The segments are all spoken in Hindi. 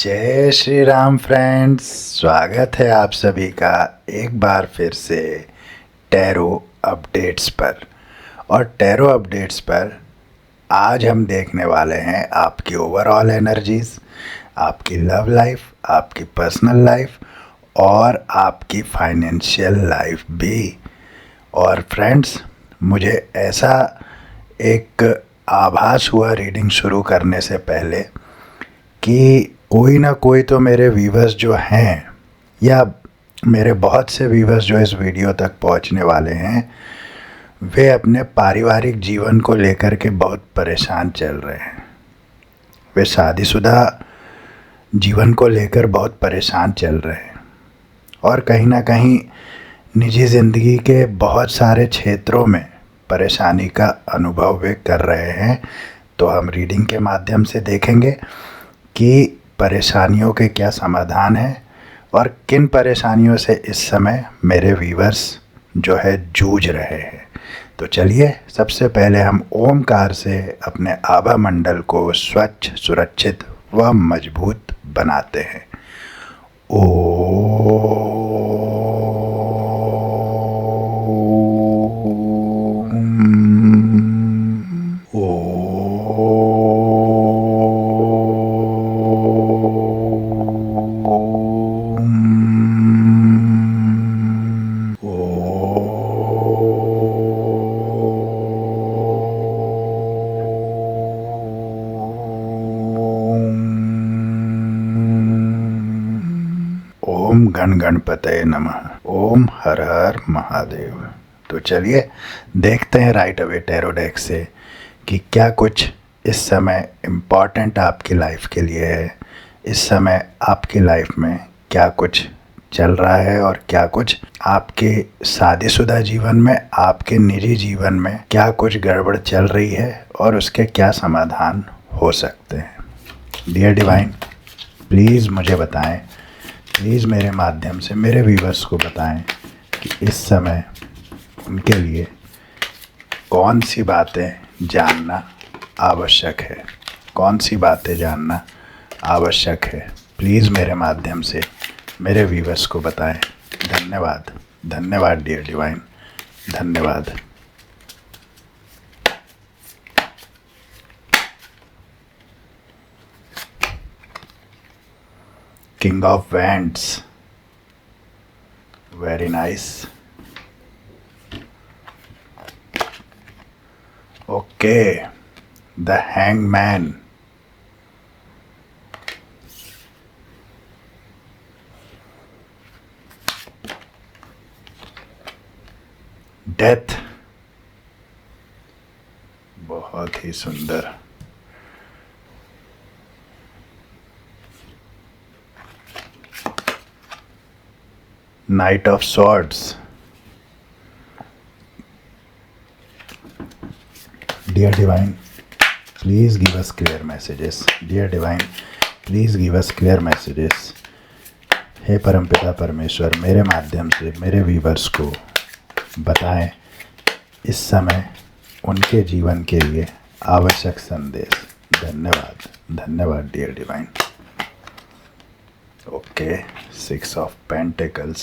जय श्री राम फ्रेंड्स, स्वागत है आप सभी का एक बार फिर से टैरो अपडेट्स पर। और टैरो अपडेट्स पर आज हम देखने वाले हैं आपकी ओवरऑल एनर्जीज, आपकी लव लाइफ, आपकी पर्सनल लाइफ और आपकी फाइनेंशियल लाइफ भी। और फ्रेंड्स, मुझे ऐसा एक आभास हुआ रीडिंग शुरू करने से पहले कि कोई ना कोई तो मेरे व्यूवर्स जो हैं, या मेरे बहुत से व्यूवर्स जो इस वीडियो तक पहुंचने वाले हैं, वे अपने पारिवारिक जीवन को लेकर के बहुत परेशान चल रहे हैं। वे शादीशुदा जीवन को लेकर बहुत परेशान चल रहे हैं और कहीं ना कहीं निजी ज़िंदगी के बहुत सारे क्षेत्रों में परेशानी का अनुभव वे कर रहे हैं। तो हम रीडिंग के माध्यम से देखेंगे कि परेशानियों के क्या समाधान हैं और किन परेशानियों से इस समय मेरे व्यूवर्स जो है जूझ रहे हैं। तो चलिए, सबसे पहले हम ओमकार से अपने आभा मंडल को स्वच्छ, सुरक्षित व मजबूत बनाते हैं। ओम गण गणपतये नमः। ओम हर हर महादेव। तो चलिए देखते हैं राइट अवे टैरो डेक से कि क्या कुछ इस समय इम्पॉर्टेंट आपकी लाइफ के लिए है। इस समय आपकी लाइफ में क्या कुछ चल रहा है और क्या कुछ आपके शादीशुदा जीवन में, आपके निजी जीवन में क्या कुछ गड़बड़ चल रही है और उसके क्या समाधान हो सकते हैं। डियर डिवाइन, प्लीज़ मुझे बताएं, प्लीज़ मेरे माध्यम से मेरे व्यूवर्स को बताएं कि इस समय उनके लिए कौन सी बातें जानना आवश्यक है, कौन सी बातें जानना आवश्यक है। प्लीज़ मेरे माध्यम से मेरे व्यूवर्स को बताएं। धन्यवाद, धन्यवाद डियर डिवाइन, धन्यवाद। King of Wands, very nice. Okay, the Hangman. Death, बहुत ही सुंदर। Knight of Swords. Dear Divine, please give us clear messages. Dear Divine, please give us clear messages. हे परमपिता परमेश्वर, मेरे माध्यम से मेरे व्यूवर्स को बताएं इस समय उनके जीवन के लिए आवश्यक संदेश। धन्यवाद, धन्यवाद dear divine. Okay, Six of Pentacles,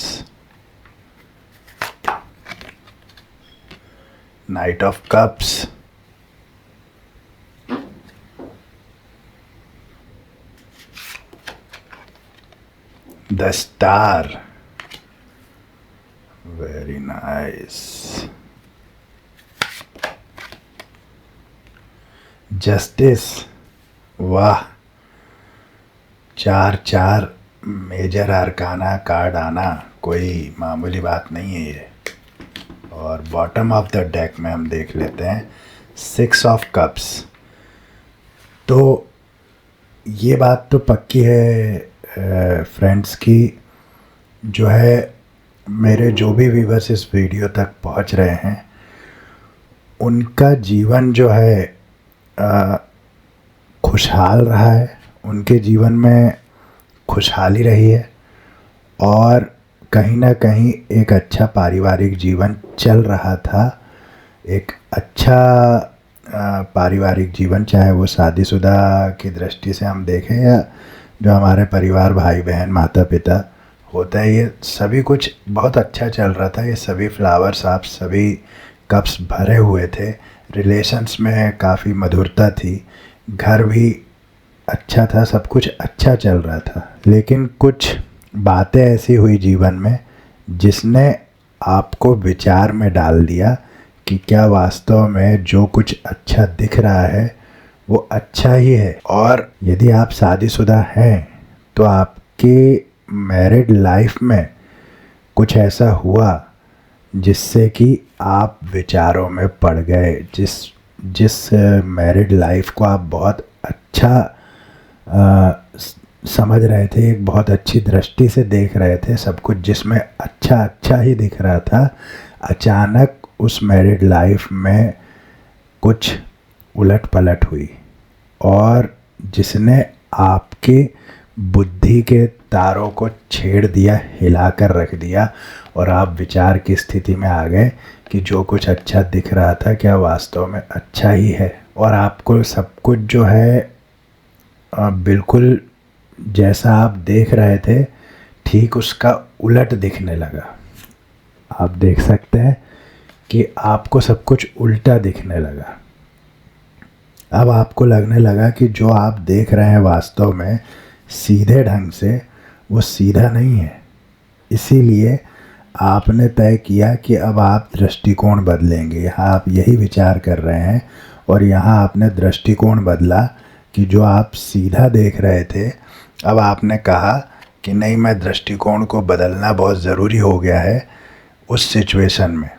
Knight of Cups, the Star, very nice, Justice, वाह, चार मेजर आर्काना कार्ड आना कोई मामूली बात नहीं है ये। और बॉटम ऑफ द डेक में हम देख लेते हैं सिक्स ऑफ कप्स। तो ये बात तो पक्की है फ्रेंड्स की जो है मेरे जो भी व्यूवर्स इस वीडियो तक पहुंच रहे हैं उनका जीवन जो है खुशहाल रहा है, उनके जीवन में खुशहाली रही है और कहीं ना कहीं एक अच्छा पारिवारिक जीवन चल रहा था। एक अच्छा पारिवारिक जीवन, चाहे वो शादीशुदा की दृष्टि से हम देखें या जो हमारे परिवार, भाई बहन, माता पिता होता है, ये सभी कुछ बहुत अच्छा चल रहा था। ये सभी फ्लावर्स, आप सभी कप्स भरे हुए थे। रिलेशंस में काफ़ी मधुरता थी, घर भी अच्छा था, सब कुछ अच्छा चल रहा था। लेकिन कुछ बातें ऐसी हुई जीवन में जिसने आपको विचार में डाल दिया कि क्या वास्तव में जो कुछ अच्छा दिख रहा है वो अच्छा ही है। और यदि आप शादीशुदा हैं तो आपकी मैरिड लाइफ में कुछ ऐसा हुआ जिससे कि आप विचारों में पड़ गए। जिस जिस मैरिड लाइफ को आप बहुत अच्छा समझ रहे थे, एक बहुत अच्छी दृष्टि से देख रहे थे, सब कुछ जिसमें अच्छा अच्छा ही दिख रहा था, अचानक उस मैरिड लाइफ में कुछ उलट पलट हुई और जिसने आपकी बुद्धि के तारों को छेड़ दिया, हिला कर रख दिया, और आप विचार की स्थिति में आ गए कि जो कुछ अच्छा दिख रहा था क्या वास्तव में अच्छा ही है। और आपको सब कुछ जो है बिल्कुल जैसा आप देख रहे थे ठीक उसका उलट दिखने लगा। आप देख सकते हैं कि आपको सब कुछ उल्टा दिखने लगा। अब आपको लगने लगा कि जो आप देख रहे हैं वास्तव में सीधे ढंग से वो सीधा नहीं है। इसीलिए आपने तय किया कि अब आप दृष्टिकोण बदलेंगे। यहाँ आप यही विचार कर रहे हैं और यहाँ आपने दृष्टिकोण बदला कि जो आप सीधा देख रहे थे, अब आपने कहा कि नहीं, मैं दृष्टिकोण को बदलना बहुत ज़रूरी हो गया है उस सिचुएशन में।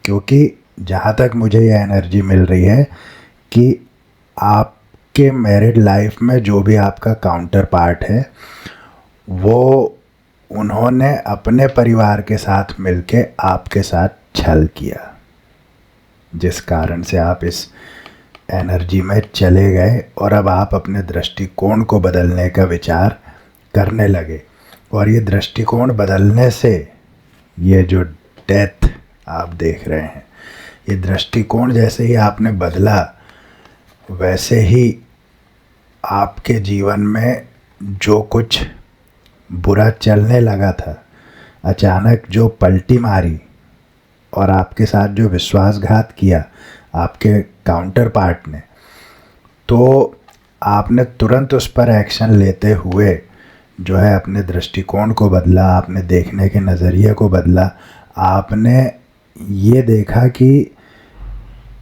क्योंकि जहाँ तक मुझे ये एनर्जी मिल रही है कि आपके मैरिड लाइफ में जो भी आपका काउंटर पार्ट है वो उन्होंने अपने परिवार के साथ मिलके आपके साथ छल किया, जिस कारण से आप इस एनर्जी में चले गए और अब आप अपने दृष्टिकोण को बदलने का विचार करने लगे। और ये दृष्टिकोण बदलने से ये जो डेथ आप देख रहे हैं, ये दृष्टिकोण जैसे ही आपने बदला वैसे ही आपके जीवन में जो कुछ बुरा चलने लगा था, अचानक जो पलटी मारी और आपके साथ जो विश्वासघात किया आपके काउंटर पार्ट ने, तो आपने तुरंत उस पर एक्शन लेते हुए जो है अपने दृष्टिकोण को बदला, आपने देखने के नज़रिए को बदला। आपने ये देखा कि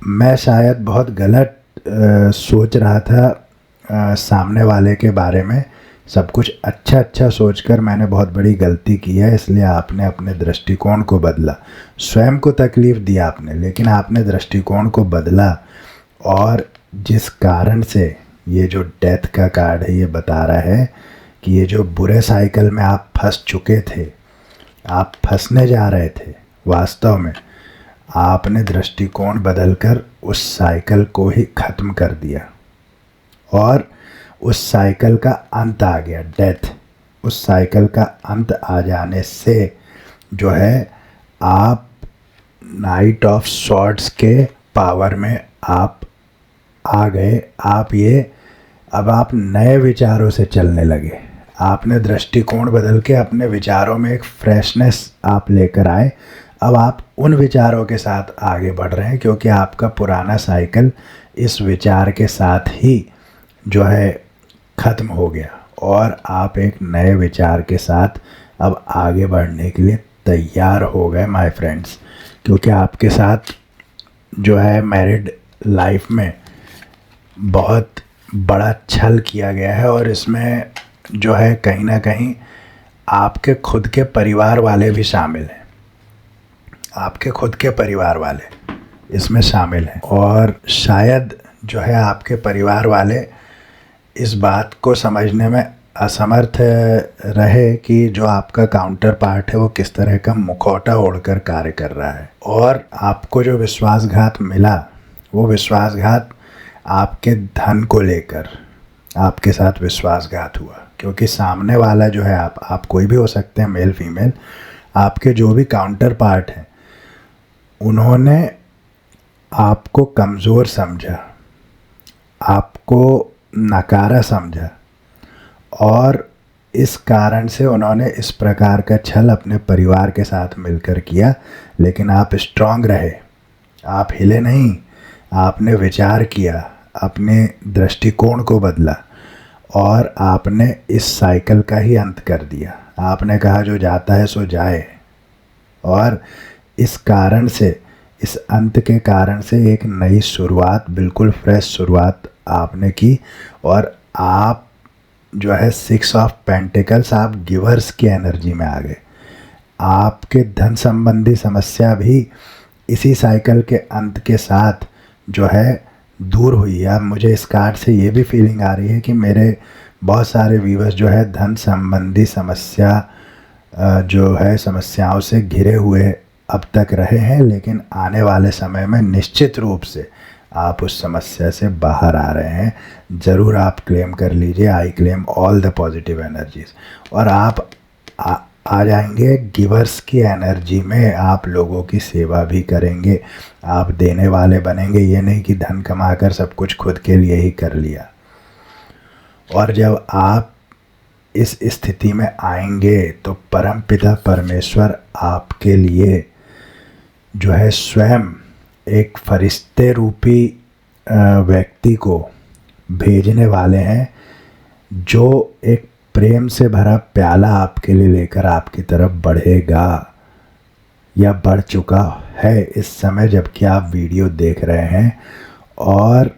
मैं शायद बहुत गलत सोच रहा था सामने वाले के बारे में, सब कुछ अच्छा अच्छा सोचकर मैंने बहुत बड़ी गलती की है। इसलिए आपने अपने दृष्टिकोण को बदला। स्वयं को तकलीफ़ दी आपने, लेकिन आपने दृष्टिकोण को बदला। और जिस कारण से ये जो डेथ का कार्ड है ये बता रहा है कि ये जो बुरे साइकिल में आप फंस चुके थे, आप फंसने जा रहे थे, वास्तव में आपने दृष्टिकोण बदलकर उस साइकिल को ही ख़त्म कर दिया और उस साइकिल का अंत आ गया, डेथ। उस साइकिल का अंत आ जाने से जो है आप नाइट ऑफ सॉर्ड्स के पावर में आप आ गए। अब आप नए विचारों से चलने लगे। आपने दृष्टिकोण बदल के अपने विचारों में एक फ्रेशनेस आप लेकर आए। अब आप उन विचारों के साथ आगे बढ़ रहे हैं क्योंकि आपका पुराना साइकिल इस विचार के साथ ही जो है ख़त्म हो गया और आप एक नए विचार के साथ अब आगे बढ़ने के लिए तैयार हो गए माय फ्रेंड्स। क्योंकि आपके साथ जो है मैरिड लाइफ में बहुत बड़ा छल किया गया है और इसमें जो है कहीं ना कहीं आपके खुद के परिवार वाले भी शामिल हैं। आपके खुद के परिवार वाले इसमें शामिल हैं और शायद जो है आपके परिवार वाले इस बात को समझने में असमर्थ रहे कि जो आपका काउंटर पार्ट है वो किस तरह का मुखौटा ओढ़कर कार्य कर रहा है। और आपको जो विश्वासघात मिला वो विश्वासघात आपके धन को लेकर आपके साथ विश्वासघात हुआ। क्योंकि सामने वाला जो है आप कोई भी हो सकते हैं, मेल फीमेल, आपके जो भी काउंटर पार्ट हैं उन्होंने आपको कमज़ोर समझा, आपको नकारा समझा और इस कारण से उन्होंने इस प्रकार का छल अपने परिवार के साथ मिलकर किया, लेकिन आप स्ट्रांग रहे, आप हिले नहीं, आपने विचार किया, अपने दृष्टिकोण को बदला और आपने इस साइकिल का ही अंत कर दिया। आपने कहा जो जाता है सो जाए, और इस कारण से, इस अंत के कारण से एक नई शुरुआत, बिल्कुल फ्रेश शुरुआत आपने की। और आप जो है 6 ऑफ पेंटिकल्स, आप गिवर्स की एनर्जी में आ गए। आपके धन संबंधी समस्या भी इसी साइकिल के अंत के साथ जो है दूर हुई है। अब मुझे इस कार्ड से ये भी फीलिंग आ रही है कि मेरे बहुत सारे व्यूअर्स जो है धन संबंधी समस्या जो है समस्याओं से घिरे हुए अब तक रहे हैं, लेकिन आने वाले समय में निश्चित रूप से आप उस समस्या से बाहर आ रहे हैं। ज़रूर आप क्लेम कर लीजिए, I claim all the positive energies, और आप आ जाएंगे गिवर्स की एनर्जी में। आप लोगों की सेवा भी करेंगे, आप देने वाले बनेंगे। ये नहीं कि धन कमाकर सब कुछ खुद के लिए ही कर लिया। और जब आप इस स्थिति में आएंगे तो परमपिता परमेश्वर आपके लिए जो है स्वयं एक फरिश्ते रूपी व्यक्ति को भेजने वाले हैं, जो एक प्रेम से भरा प्याला आपके लिए लेकर आपकी तरफ बढ़ेगा या बढ़ चुका है इस समय जबकि आप वीडियो देख रहे हैं। और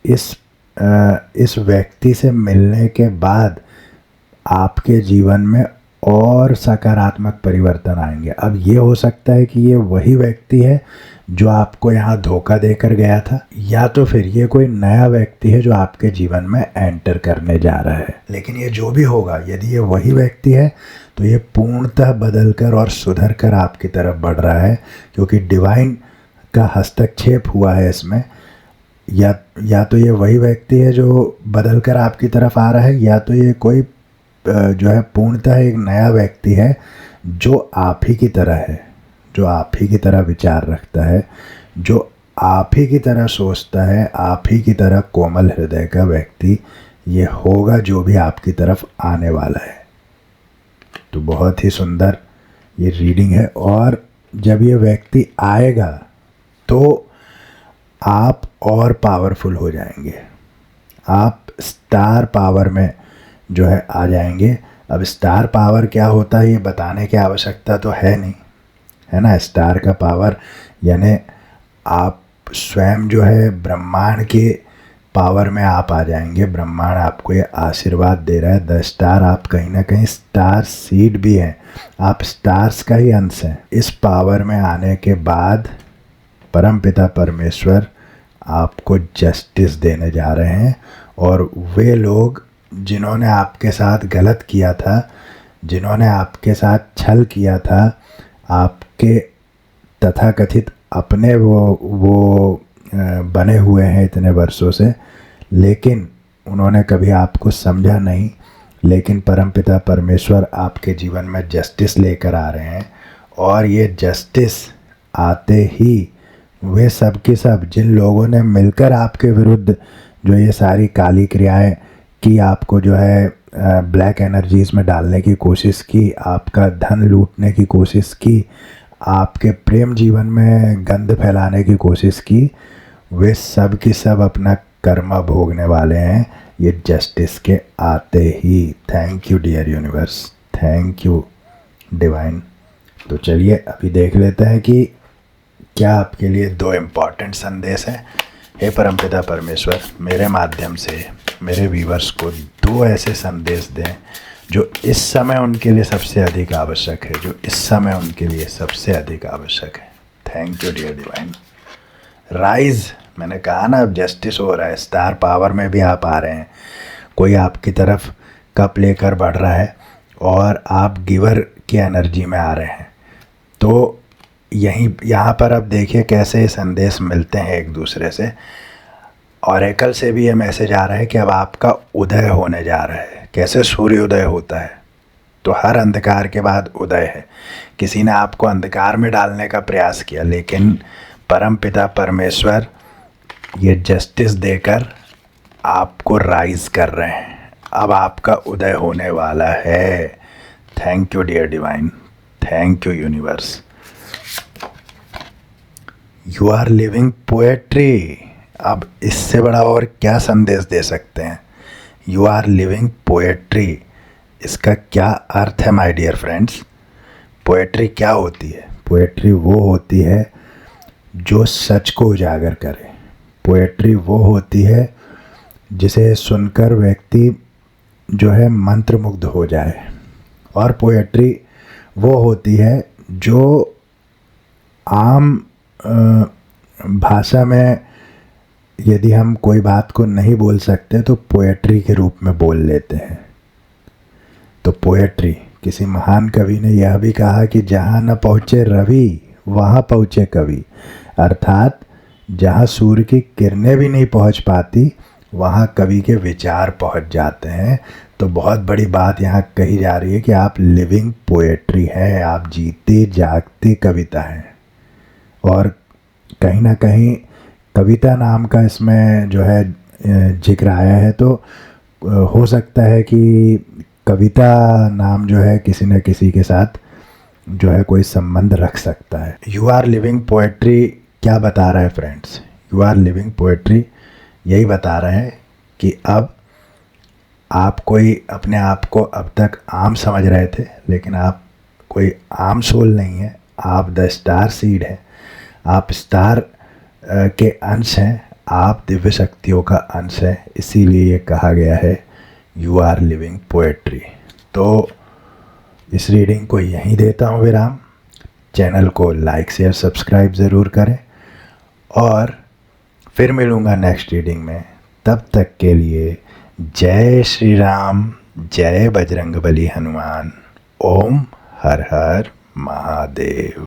इस व्यक्ति से मिलने के बाद आपके जीवन में और सकारात्मक परिवर्तन आएंगे। अब ये हो सकता है कि ये वही व्यक्ति है जो आपको यहाँ धोखा देकर गया था, या तो फिर ये कोई नया व्यक्ति है जो आपके जीवन में एंटर करने जा रहा है। लेकिन ये जो भी होगा, यदि ये वही व्यक्ति है तो ये पूर्णतः बदलकर और सुधर कर आपकी तरफ बढ़ रहा है, क्योंकि डिवाइन का हस्तक्षेप हुआ है इसमें। या तो ये वही व्यक्ति है जो बदलकर आपकी तरफ आ रहा है, या तो ये कोई जो है पूर्णतः एक नया व्यक्ति है जो आप ही की तरह है, जो आप ही की तरह विचार रखता है, जो आप ही की तरह सोचता है, आप ही की तरह कोमल हृदय का व्यक्ति ये होगा जो भी आपकी तरफ आने वाला है। तो बहुत ही सुंदर ये रीडिंग है। और जब ये व्यक्ति आएगा तो आप और पावरफुल हो जाएंगे, आप स्टार पावर में जो है आ जाएंगे। अब स्टार पावर क्या होता है ये बताने की आवश्यकता तो है नहीं, है ना। स्टार का पावर यानी आप स्वयं जो है ब्रह्मांड के पावर में आप आ जाएंगे। ब्रह्मांड आपको ये आशीर्वाद दे रहा है। द स्टार, आप कहीं ना कहीं स्टार सीड भी हैं, आप स्टार्स का ही अंश हैं। इस पावर में आने के बाद परमपिता परमेश्वर आपको जस्टिस देने जा रहे हैं। और वे लोग जिन्होंने आपके साथ गलत किया था, जिन्होंने आपके साथ छल किया था, आपके तथाकथित अपने वो बने हुए हैं इतने वर्षों से, लेकिन उन्होंने कभी आपको समझा नहीं। लेकिन परमपिता परमेश्वर आपके जीवन में जस्टिस लेकर आ रहे हैं। और ये जस्टिस आते ही वे सब के सब जिन लोगों ने मिलकर आपके विरुद्ध जो ये सारी काली क्रियाएं की, आपको जो है ब्लैक एनर्जीज़ में डालने की कोशिश की, आपका धन लूटने की कोशिश की, आपके प्रेम जीवन में गंध फैलाने की कोशिश की, वे सब की सब अपना कर्म भोगने वाले हैं ये जस्टिस के आते ही। Thank you dear universe, thank you divine. तो चलिए अभी देख लेते हैं कि क्या आपके लिए 2 इम्पॉर्टेंट संदेश हैं। हे परमपिता परमेश्वर, मेरे माध्यम से मेरे व्यूवर्स को 2 ऐसे संदेश दें जो इस समय उनके लिए सबसे अधिक आवश्यक है, जो इस समय उनके लिए सबसे अधिक आवश्यक है। Thank you dear divine. Rise, मैंने कहा ना अब जस्टिस हो रहा है, स्टार पावर में भी आप आ रहे हैं। कोई आपकी तरफ कप लेकर बढ़ रहा है और आप गिवर की एनर्जी में आ रहे हैं। तो यहाँ पर अब देखिए कैसे संदेश मिलते हैं एक दूसरे से। ऑरेकल से भी ये मैसेज आ रहा है कि अब आपका उदय होने जा रहा है। कैसे सूर्योदय होता है, तो हर अंधकार के बाद उदय है। किसी ने आपको अंधकार में डालने का प्रयास किया, लेकिन परमपिता परमेश्वर ये जस्टिस देकर आपको राइज कर रहे हैं, अब आपका उदय होने वाला है। Thank you dear divine, thank you universe. You are living poetry. अब इससे बड़ा और क्या संदेश दे सकते हैं। यू आर लिविंग पोएट्री, इसका क्या अर्थ है माय डियर फ्रेंड्स। पोएट्री क्या होती है? पोएट्री वो होती है जो सच को उजागर करे। पोएट्री वो होती है जिसे सुनकर व्यक्ति जो है मंत्रमुग्ध हो जाए। और पोएट्री वो होती है जो आम भाषा में यदि हम कोई बात को नहीं बोल सकते तो पोएट्री के रूप में बोल लेते हैं। तो पोएट्री, किसी महान कवि ने यह भी कहा कि जहाँ न पहुँचे रवि वहाँ पहुँचे कवि, अर्थात जहाँ सूर्य की किरणें भी नहीं पहुँच पाती वहाँ कवि के विचार पहुँच जाते हैं। तो बहुत बड़ी बात यहाँ कही जा रही है कि आप लिविंग पोएट्री हैं, आप जीते जागते कविता हैं। और कहीं ना कहीं कविता नाम का इसमें जो है जिक्र आया है, तो हो सकता है कि कविता नाम जो है किसी न किसी के साथ जो है कोई संबंध रख सकता है। यू आर लिविंग पोएट्री क्या बता रहा है friends? You are living poetry यही बता रहा है कि अब आप कोई अपने आप को अब तक आम समझ रहे थे, लेकिन आप कोई आम सोल नहीं है, आप द स्टार सीड है, आप स्टार के अंश हैं, आप दिव्य शक्तियों का अंश है। इसीलिए ये कहा गया है यू आर लिविंग पोएट्री। तो इस रीडिंग को यहीं देता हूँ विराम। चैनल को लाइक शेयर सब्सक्राइब ज़रूर करें और फिर मिलूँगा नेक्स्ट रीडिंग में। तब तक के लिए जय श्री राम, जय बजरंगबली हनुमान। ओम हर हर महादेव।